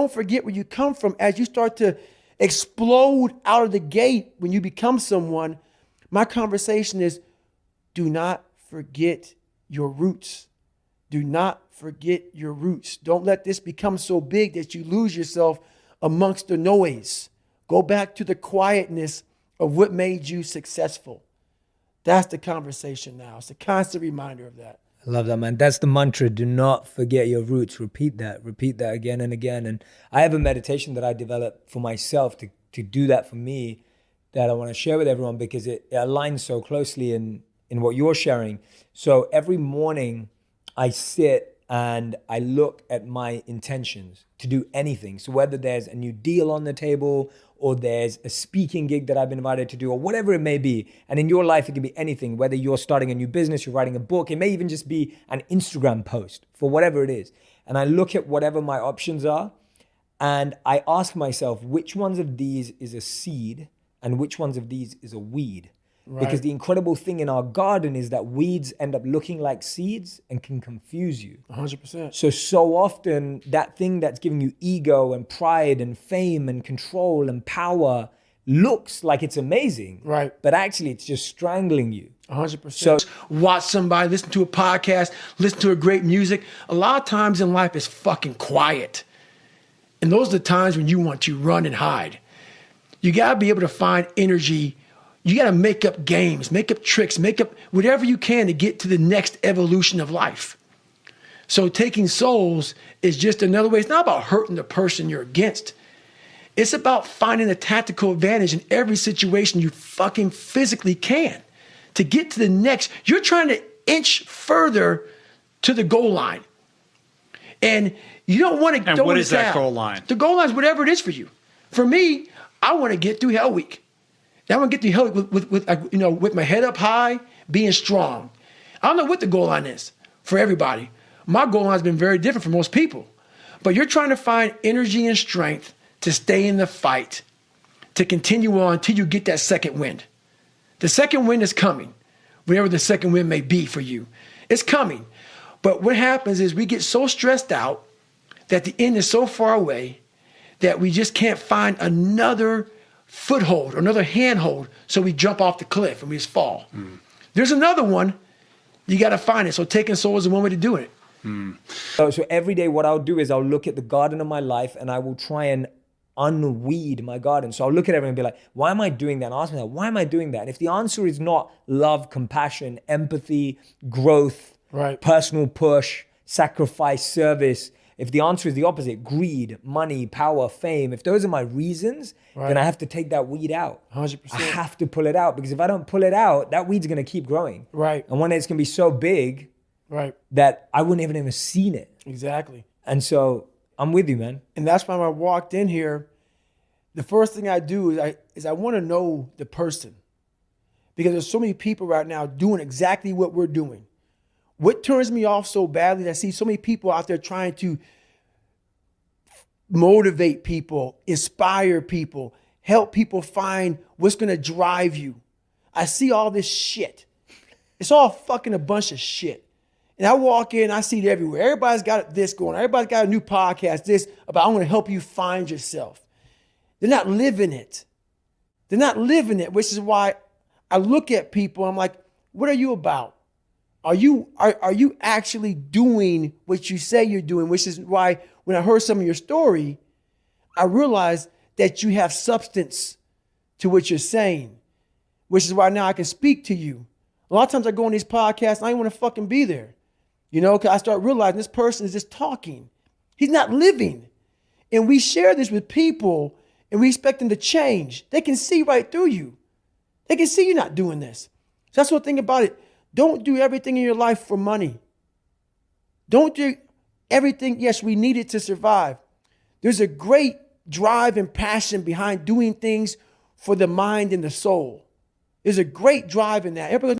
Don't forget where you come from. As you start to explode out of the gate when you become someone, my conversation is, do not forget your roots. Do not forget your roots. Don't let this become so big that you lose yourself amongst the noise. Go back to the quietness of what made you successful. That's the conversation now. It's a constant reminder of that. I love that, man. That's the mantra. Do not forget your roots. Repeat that again and again. And I have a meditation that I developed for myself to do that for me that I want to share with everyone because it aligns so closely in what you're sharing. So every morning I sit and I look at my intentions to do anything. So whether there's a new deal on the table or there's a speaking gig that I've been invited to do or whatever it may be. And in your life, it can be anything, whether you're starting a new business, you're writing a book, it may even just be an Instagram post for whatever it is. And I look at whatever my options are and I ask myself, which ones of these is a seed and which ones of these is a weed? Right. Because the incredible thing in our garden is that weeds end up looking like seeds and can confuse you. 100%. So often that thing that's giving you ego and pride and fame and control and power looks like it's amazing. Right. But actually it's just strangling you. 100%. So watch somebody, listen to a podcast, listen to a great music. A lot of times in life it's fucking quiet. And those are the times when you want to run and hide. You gotta be able to find energy. You got to make up games, make up tricks, make up whatever you can to get to the next evolution of life. So taking souls is just another way. It's not about hurting the person you're against. It's about finding a tactical advantage in every situation you fucking physically can to get to the next. You're trying to inch further to the goal line. And you don't want to. And what is that goal line? The goal line is whatever it is for you. For me, I want to get through Hell Week. I want to get to hell with my head up high, being strong. I don't know what the goal line is for everybody. My goal line has been very different for most people. But you're trying to find energy and strength to stay in the fight, to continue on until you get that second wind. The second wind is coming, whatever the second wind may be for you. It's coming. But what happens is we get so stressed out that the end is so far away that we just can't find another foothold or another handhold, so we jump off the cliff and we just fall. There's another one, you got to find it. So taking soul is the one way to do it. So every day what I'll do is I'll look at the garden of my life and I will try and unweed my garden. So I'll look at everything and be like, why am I doing that? And ask myself, why am I doing that? And if the answer is not love, compassion, empathy, growth, right, personal push, sacrifice, service, if the answer is the opposite, greed, money, power, fame, if those are my reasons, right, then I have to take that weed out. 100%. I have to pull it out because if I don't pull it out, that weed's gonna keep growing. Right. And one day it's gonna be so big, right, that I wouldn't even have seen it. Exactly. And so I'm with you, man. And that's why when I walked in here, the first thing I do is I want to know the person. Because there's so many people right now doing exactly what we're doing. What turns me off so badly is I see so many people out there trying to motivate people, inspire people, help people find what's going to drive you. I see all this shit. It's all fucking a bunch of shit. And I walk in, I see it everywhere. Everybody's got this going. Everybody's got a new podcast, this about I want to help you find yourself. They're not living it. They're not living it, which is why I look at people and I'm like, what are you about? Are you actually doing what you say you're doing? Which is why when I heard some of your story, I realized that you have substance to what you're saying, which is why now I can speak to you. A lot of times I go on these podcasts and I don't want to fucking be there. You know, because I start realizing this person is just talking. He's not living. And we share this with people and we expect them to change. They can see right through you. They can see you're not doing this. So that's the thing about it. Don't do everything in your life for money. Don't do everything. Yes, we need it to survive. There's a great drive and passion behind doing things for the mind and the soul. There's a great drive in that. Everybody